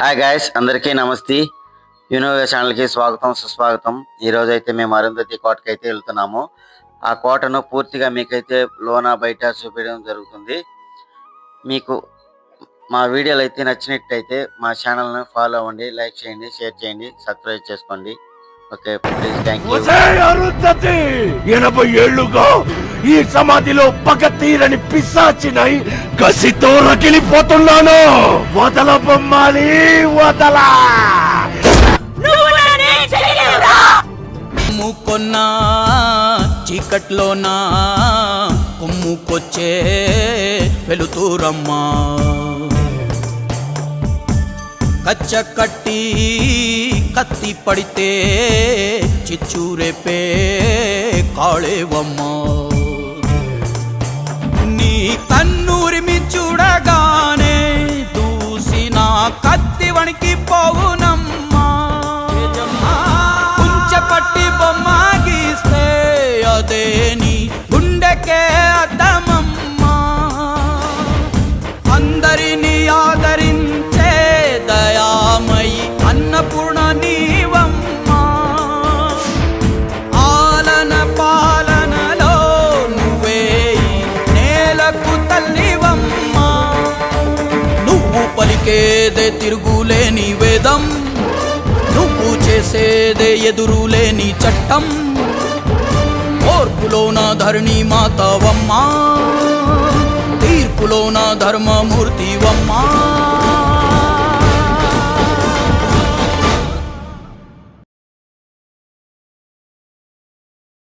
Hi guys, అందరికీ నమస్తే. యూనోవే ఛానల్కి స్వాగతం సుస్వాగతం. ఈరోజైతే మేము అరుంధతి కోటకి అయితే వెళ్తున్నాము. ఆ కోటను పూర్తిగా మీకైతే లోన బయట చూపించడం జరుగుతుంది. మీకు మా వీడియోలు అయితే నచ్చినట్టయితే మా ఛానల్ని ఫాలో అవ్వండి, లైక్ చేయండి, షేర్ చేయండి, సబ్స్క్రైబ్ చేసుకోండి. Okay please, thank you. Arundhati 80 ఏళ్లుగా ఈ సమాధిలో పగ తీరని పిశాచినై కసితో రగిలిపోతున్నాను. వదల బొమ్మాలి, వదల. కొన్నా చీకట్లోనా కొమ్ముకొచ్చే వెలుతురమ్మా, కచ్చ కట్టి కత్తి పడితే చిచ్చూరేపే కాళేవమ్మా. నీ కన్నూరిమి చూడగానే దూసిన కత్తి వణికి పోవునమ్మా. కుంచెపట్టి బొమ్మ గీస్తే అదే నీ గుండెకే అద్దమమ్మా. అందరినీ ఆదరించే దయామయి అన్నపూర్ణ నీవమ్మా. ఆలన పాలనలో నువ్వే నేలకు తల్లివమ్మా. నువ్వు పలికేదే తిరుగులేని వేదం, నువ్వు చేసేదే ఎదురులేని చట్టం. ఓర్పులోన ధరణి మాతవమ్మా, తీర్పులోన ధర్మమూర్తివమ్మా.